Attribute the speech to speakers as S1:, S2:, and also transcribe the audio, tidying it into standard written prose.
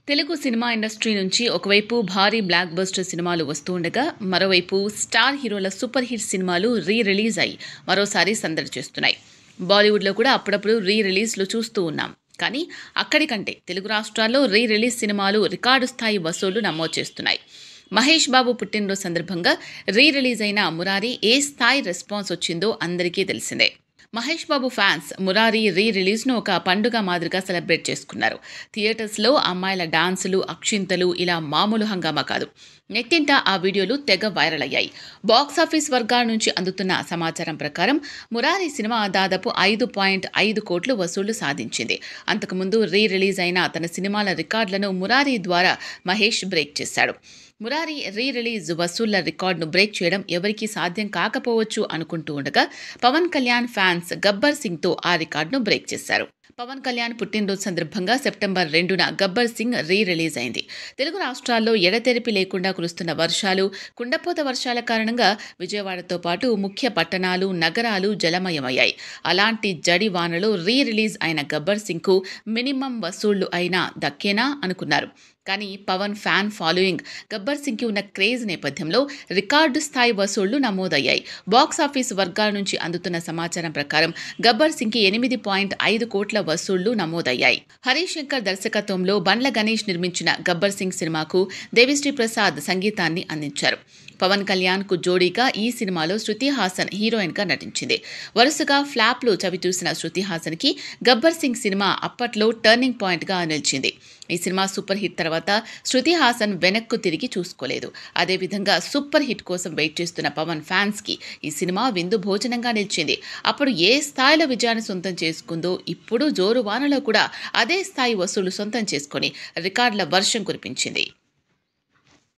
S1: Telugu cinema industry నుంచి ఒకవైపు భారీ బ్లాక్ బస్టర్ సినిమాలు వస్తూ ఉండగా మరోవైపు స్టార్ హీరోల సూపర్ హిట్ సినిమాలు రిలీజ్ అయ్యి మరోసారి సందడి చేస్తున్నాయి. బాలీవుడ్లో కూడా అప్పుడప్పుడు రిలీజ్లు చూస్తూ ఉన్నాం. కానీ అక్కడికంటే తెలుగు రాష్ట్రాల్లో రిలీజ్ సినిమాలు రికార్డు స్థాయి వసూళ్లు నమోదు చేస్తున్నాయి. మహేష్ బాబు పుట్టినరోజు సందర్భంగా రిలీజ్ అయిన మురారి ఏ స్థాయి రెస్పాన్స్ వచ్చిందో అందరికీ తెలిసిందే. మహేష్ బాబు ఫ్యాన్స్ మురారి రిలీజ్ను ఒక పండుగ మాదిరిగా సెలబ్రేట్ చేసుకున్నారు. థియేటర్స్లో అమ్మాయిల డాన్సులు, అక్షింతలు ఇలా మామూలు హంగామా కాదు. నెట్టింట ఆ వీడియోలు తెగ వైరల్ అయ్యాయి. బాక్సాఫీస్ వర్గాల నుంచి అందుతున్న సమాచారం ప్రకారం మురారి సినిమా దాదాపు 5.5 కోట్లు వసూళ్లు సాధించింది. అంతకుముందు రిలీజ్ అయిన తన సినిమాల రికార్డులను మురారి ద్వారా మహేష్ బ్రేక్ చేశాడు. మురారి రిలీజ్ వసూళ్ల రికార్డును బ్రేక్ చేయడం ఎవరికీ సాధ్యం కాకపోవచ్చు అనుకుంటూ ఉండగా పవన్ కళ్యాణ్ ఫ్యాన్స్ గబ్బర్ సింగ్తో ఆ రికార్డును బ్రేక్ చేశారు. పవన్ కళ్యాణ్ పుట్టినరోజు సందర్భంగా సెప్టెంబర్ 2న గబ్బర్ సింగ్ రిలీజ్ అయింది. తెలుగు రాష్ట్రాల్లో ఎడతెరిపి లేకుండా కురుస్తున్న వర్షాలు, కుండపోత వర్షాల కారణంగా విజయవాడతో పాటు ముఖ్య పట్టణాలు, నగరాలు జలమయమయ్యాయి. అలాంటి జడి వానలో రిలీజ్ అయిన గబ్బర్ సింగ్కు మినిమం వసూళ్లు అయినా దక్కేనా అనుకున్నారు. కానీ పవన్ ఫ్యాన్ ఫాలోయింగ్, గబ్బర్ సింగ్కి ఉన్న క్రేజ్ నేపథ్యంలో రికార్డు స్థాయి వసూళ్లు నమోదయ్యాయి. బాక్సాఫీస్ వర్గాల నుంచి అందుతున్న సమాచారం ప్రకారం గబ్బర్ సింగ్కి 8.5 కోట్ల వసూళ్లు నమోదయ్యాయి. హరీష్ శంకర్ దర్శకత్వంలో బండ్ల గణేష్ నిర్మించిన గబ్బర్ సింగ్ సినిమాకు దేవిశ్రీ ప్రసాద్ సంగీతాన్ని అందించారు. పవన్ కళ్యాణ్కు జోడీగా ఈ సినిమాలో శృతి హాసన్ హీరోయిన్గా నటించింది. వరుసగా ఫ్లాప్లు చవిచూసిన శృతి హాసన్కి గబ్బర్ సింగ్ సినిమా అప్పట్లో టర్నింగ్ పాయింట్గా నిలిచింది. ఈ సినిమా సూపర్ హిట్ తర్వాత శృతి హాసన్ వెనక్కు తిరిగి చూసుకోలేదు. అదేవిధంగా సూపర్ హిట్ కోసం వెయిట్ చేస్తున్న పవన్ ఫ్యాన్స్కి ఈ సినిమా విందు భోజనంగా నిలిచింది. అప్పుడు ఏ స్థాయిలో విజయాన్ని సొంతం చేసుకుందో ఇప్పుడు జోరు వానలో కూడా అదే స్థాయి వసూలు సొంతం చేసుకుని రికార్డుల వర్షం కురిపించింది.